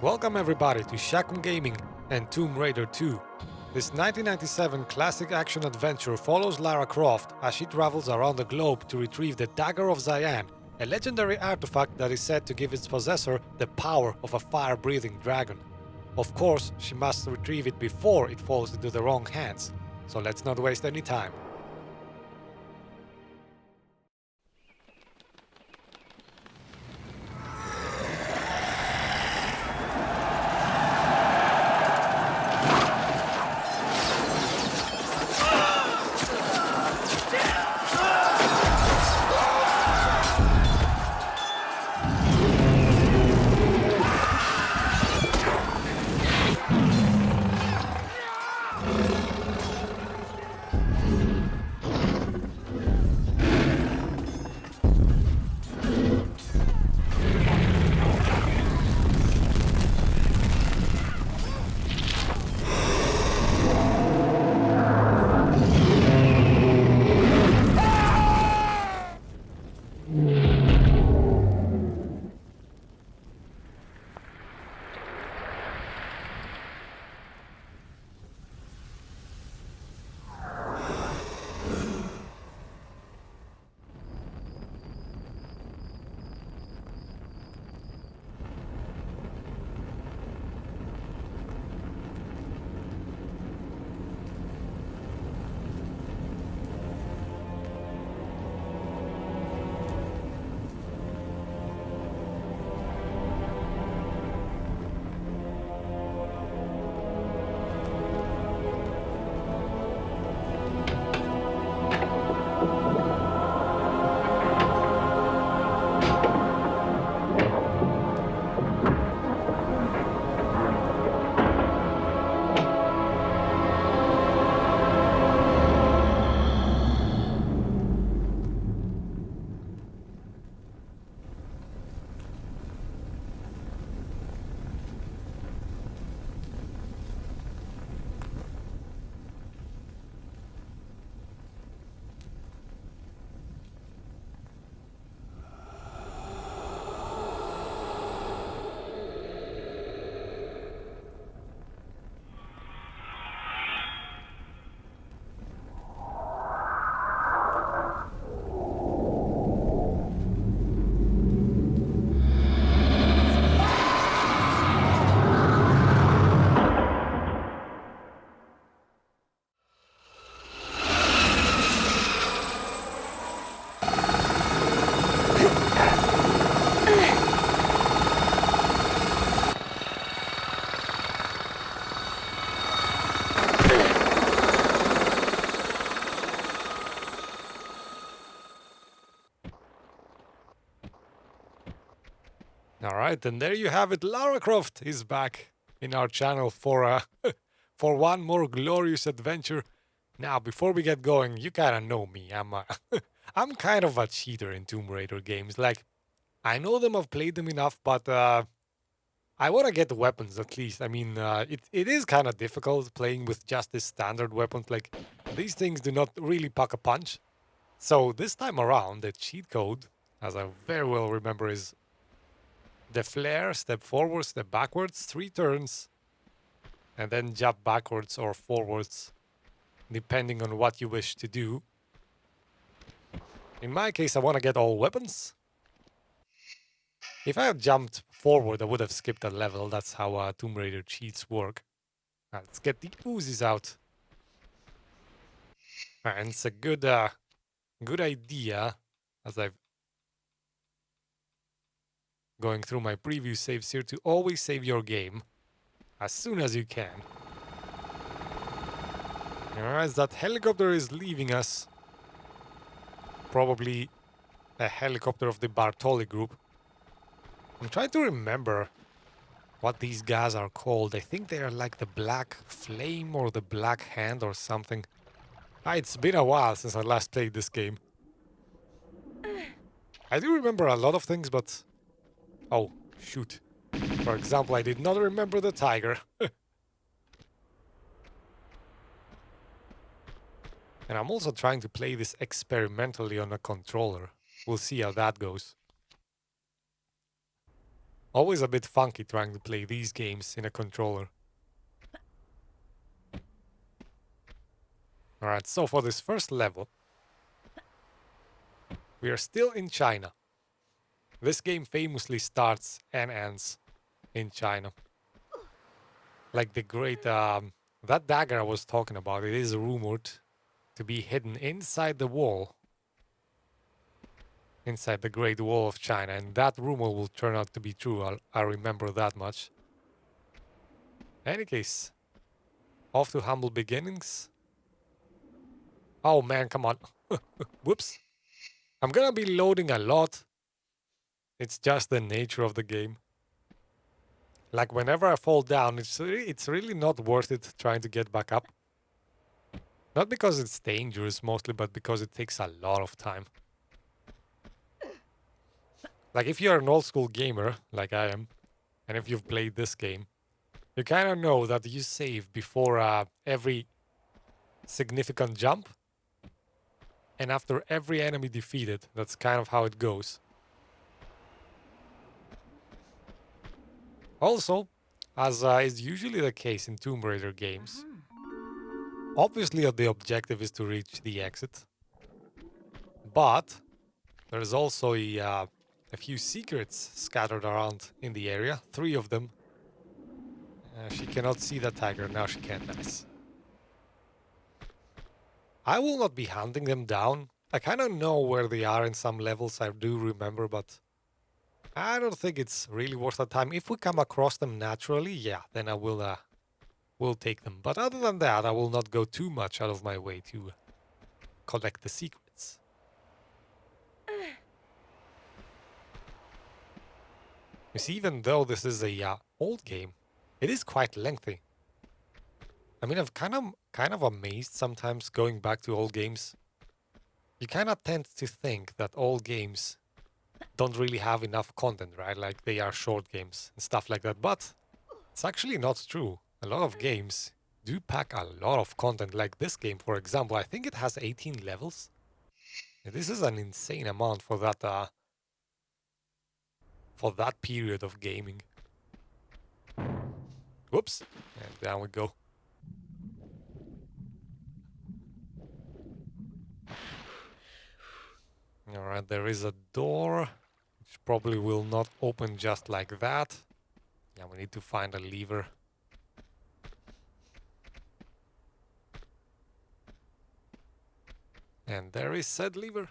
Welcome everybody to ShakmGaming and Tomb Raider 2. This 1997 classic action adventure follows Lara Croft as she travels around the globe to retrieve the Dagger of Xian, a legendary artifact that is said to give its possessor the power of a fire-breathing dragon. Of course, she must retrieve it before it falls into the wrong hands, so let's not waste any time. Alright, and there you have it. Lara Croft is back in our channel for for one more glorious adventure. Now, before we get going, you kind of know me. I'm kind of a cheater in Tomb Raider games. Like, I know them, I've played them enough, but I want to get the weapons at least. I mean, it is kind of difficult playing with just the standard weapons. Like, these things do not really pack a punch. So this time around, the cheat code, as I very well remember, is the flare, step forward, step backwards, 3 turns, and then jump backwards or forwards, depending on what you wish to do. In my case, I want to get all weapons. If I had jumped forward, I would have skipped a level. That's how Tomb Raider cheats work. Let's get the Uzis out. And it's a good idea, as I've going through my preview saves here, to always save your game as soon as you can. Alright, that helicopter is leaving us. Probably a helicopter of the Bartoli group. I'm trying to remember what these guys are called. I think they are like the Black Flame or the Black Hand or something. It's been a while since I last played this game. I do remember a lot of things, but... Oh, shoot. For example, I did not remember the tiger. And I'm also trying to play this experimentally on a controller. We'll see how that goes. Always a bit funky trying to play these games in a controller. Alright, so for this first level, we are still in China. This game famously starts and ends in China. Like the great, that dagger I was talking about, it is rumored to be hidden inside the wall. Inside the Great Wall of China, and that rumor will turn out to be true. I remember that much. Any case, off to humble beginnings. Oh man, come on. Whoops. I'm gonna be loading a lot. It's just the nature of the game. Like whenever I fall down, it's really not worth it trying to get back up. Not because it's dangerous mostly, but because it takes a lot of time. Like if you're an old school gamer, like I am, and if you've played this game, you kind of know that you save before every significant jump, and after every enemy defeated. That's kind of how it goes. Also, as is usually the case in Tomb Raider games, obviously the objective is to reach the exit, but there's also a few secrets scattered around in the area. 3 of them. She cannot see the tiger, now she can. Nice. I will not be hunting them down. I kind of know where they are in some levels, I do remember, but I don't think it's really worth the time. If we come across them naturally, yeah, then I will take them. But other than that, I will not go too much out of my way to collect the secrets. You see, even though this is a old game, it is quite lengthy. I mean, I'm kind of amazed sometimes going back to old games. You kind of tend to think that old games don't really have enough content, right? Like they are short games and stuff like that. But it's actually not true. A lot of games do pack a lot of content. Like this game, for example, I think it has 18 levels. This is an insane amount for that period of gaming. Whoops. And down we go. Alright, there is a door, which probably will not open just like that. Yeah, we need to find a lever. And there is said lever.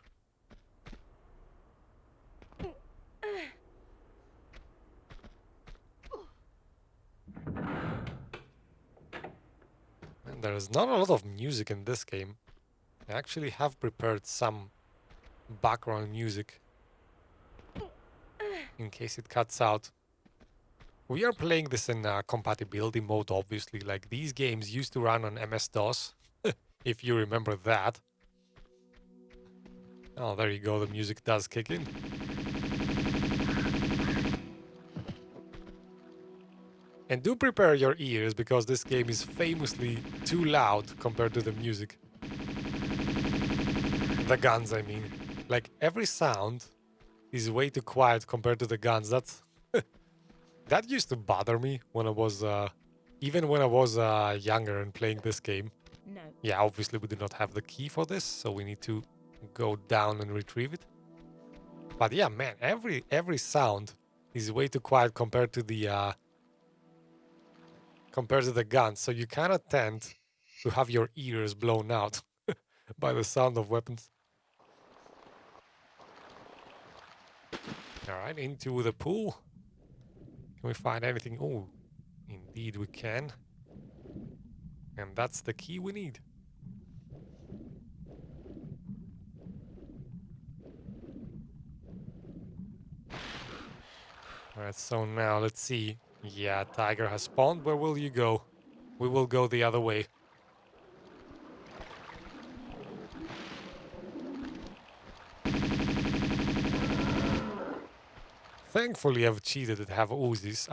And there is not a lot of music in this game. I actually have prepared some background music in case it cuts out. We are playing this in compatibility mode, obviously. Like these games used to run on MS-DOS, if you remember that. Oh, there you go, the music does kick in. And do prepare your ears, because this game is famously too loud compared to the music. The guns, I mean. Like, every sound is way too quiet compared to the guns. That's... that used to bother me when I was... even when I was younger and playing this game. No. Yeah, obviously we do not have the key for this, so we need to go down and retrieve it. But yeah, man, every sound is way too quiet compared to the gun, so you kind of tend to have your ears blown out by the sound of weapons. All right, into the pool. Can we find anything? Oh, indeed we can. And that's the key we need. All right, so now let's see. Yeah, tiger has spawned. Where will you go? We will go the other way. Thankfully, I've cheated to have Uzis.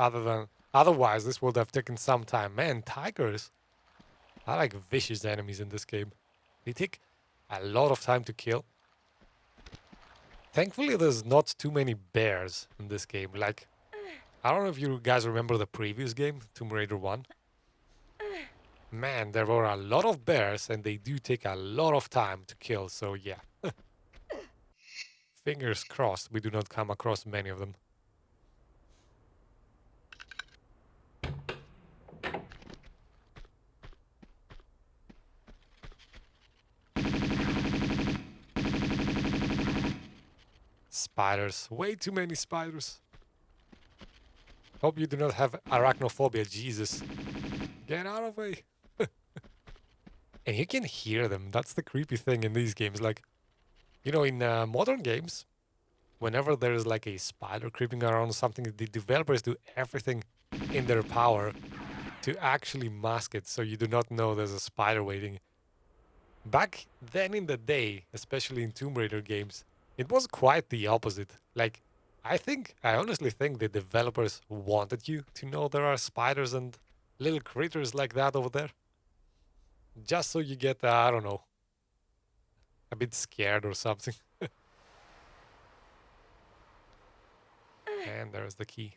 Otherwise, this would have taken some time. Man, tigers are like vicious enemies in this game. They take a lot of time to kill. Thankfully, there's not too many bears in this game. Like, I don't know if you guys remember the previous game, Tomb Raider 1. Man, there were a lot of bears and they do take a lot of time to kill, so yeah. Fingers crossed we do not come across many of them. Spiders. Way too many spiders. Hope you do not have arachnophobia, Jesus. Get out of the way. And you can hear them. That's the creepy thing in these games. Like, you know, in modern games, whenever there's like a spider creeping around something, the developers do everything in their power to actually mask it so you do not know there's a spider waiting. Back then in the day, especially in Tomb Raider games, it was quite the opposite. Like, I honestly think the developers wanted you to know there are spiders and little critters like that over there. Just so you get, I don't know, a bit scared or something. And there's the key.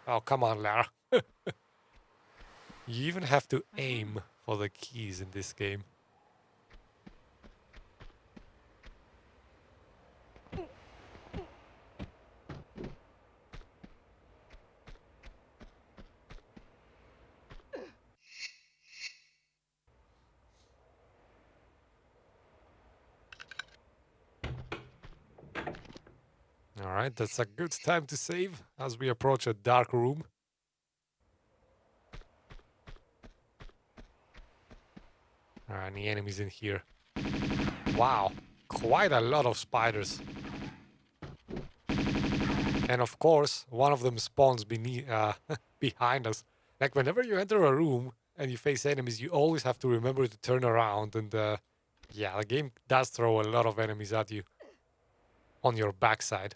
Oh, come on, Lara. You even have to aim for the keys in this game. Alright, that's a good time to save as we approach a dark room. Any enemies in here? Wow, quite a lot of spiders. And of course, one of them spawns behind us. Like whenever you enter a room and you face enemies, you always have to remember to turn around. And yeah, the game does throw a lot of enemies at you on your backside.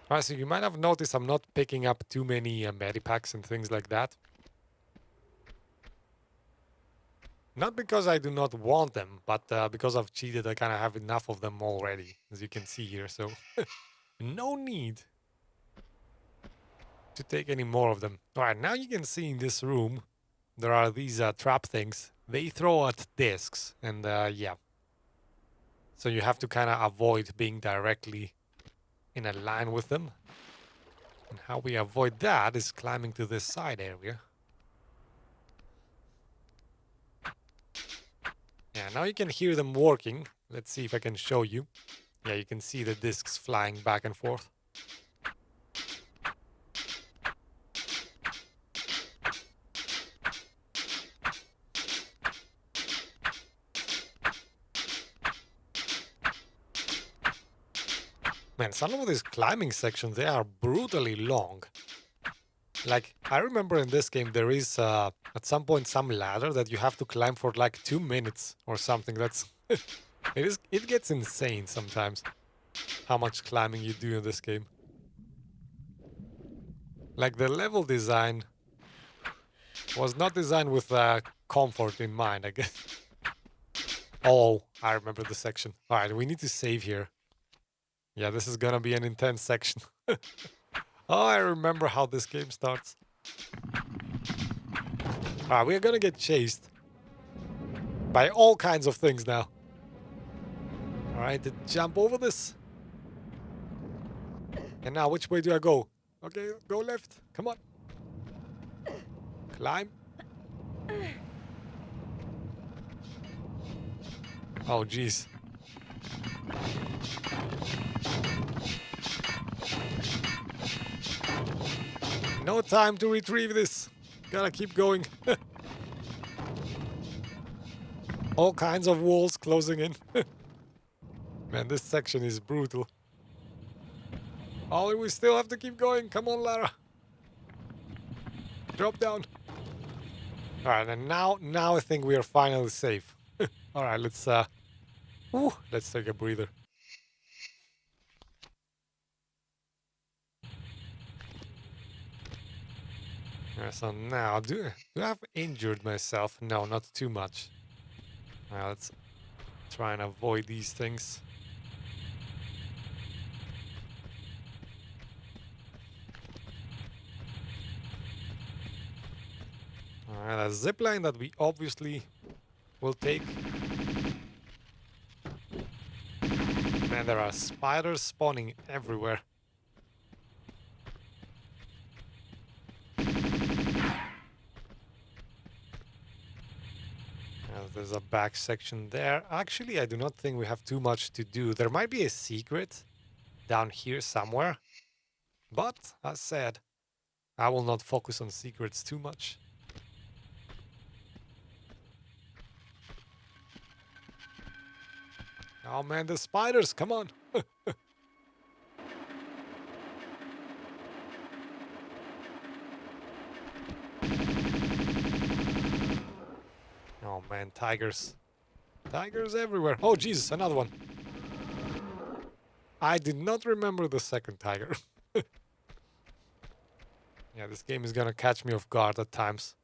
Alright, so you might have noticed I'm not picking up too many medipacks and things like that. Not because I do not want them, but because I've cheated, I kind of have enough of them already, as you can see here. So no need to take any more of them. Alright, now you can see in this room, there are these trap things. They throw at discs, and yeah. So you have to kind of avoid being directly in a line with them. And how we avoid that is climbing to this side area. Yeah, now you can hear them working. Let's see if I can show you. Yeah, you can see the discs flying back and forth. Man, some of these climbing sections, they are brutally long. Like, I remember in this game, there is, at some point, some ladder that you have to climb for like 2 minutes or something. That's... it gets insane sometimes, how much climbing you do in this game. Like, the level design was not designed with comfort in mind, I guess. Oh, I remember the section. Alright, we need to save here. Yeah, this is gonna be an intense section. Oh, I remember how this game starts. Alright, we're gonna get chased by all kinds of things now. Alright, jump over this. And now, which way do I go? Okay, go left. Come on. Climb. Oh, jeez. No time to retrieve this. Gotta keep going. All kinds of walls closing in. Man, this section is brutal. Oh, we still have to keep going. Come on, Lara. Drop down. Alright, and now I think we are finally safe. Alright, let's take a breather. So now, do I have injured myself? No, not too much. Let's try and avoid these things. Alright, a zipline that we obviously will take. Man, there are spiders spawning everywhere. There's a back section there. Actually, I do not think we have too much to do. There might be a secret down here somewhere. But, as said, I will not focus on secrets too much. Oh man, the spiders, come on! Oh man, tigers. Tigers everywhere. Oh Jesus, another one. I did not remember the second tiger. Yeah, this game is gonna catch me off guard at times.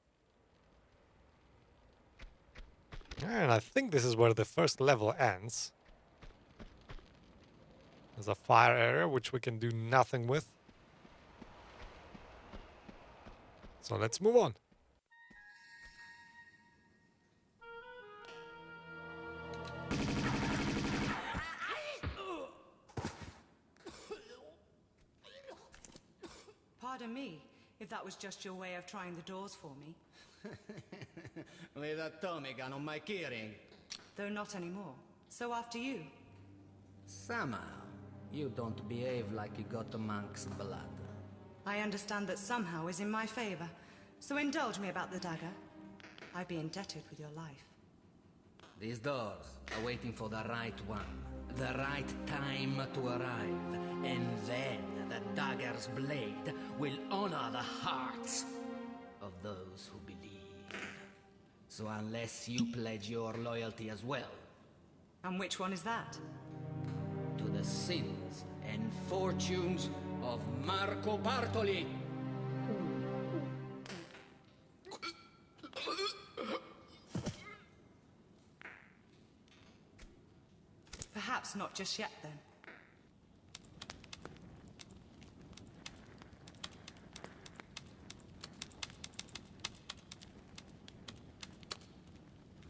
And I think this is where the first level ends. There's a fire area which we can do nothing with. So let's move on. Pardon me, if that was just your way of trying the doors for me. With a Tommy gun on my keyring. Though not anymore. So after you. Somehow, you don't behave like you got the monk's blood. I understand that somehow is in my favor. So indulge me about the dagger. I'd be indebted with your life. These doors are waiting for the right one. The right time to arrive. And then the dagger's blade will honor the hearts of those who believe. So unless you pledge your loyalty as well. And which one is that? To the sins and fortunes of Marco Bartoli. Perhaps not just yet then.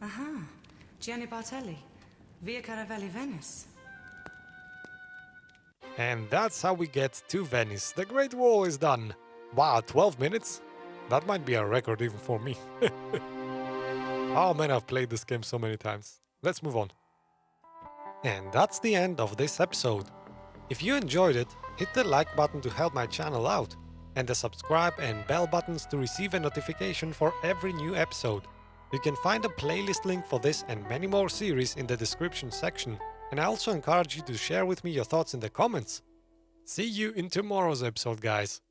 Aha, Gianni Bartelli, Via Caravelli, Venice. And that's how we get to Venice. The Great Wall is done. Wow, 12 minutes? That might be a record even for me. Oh man, I've played this game so many times. Let's move on. And that's the end of this episode. If you enjoyed it, hit the like button to help my channel out, and the subscribe and bell buttons to receive a notification for every new episode. You can find a playlist link for this and many more series in the description section, and I also encourage you to share with me your thoughts in the comments. See you in tomorrow's episode, guys.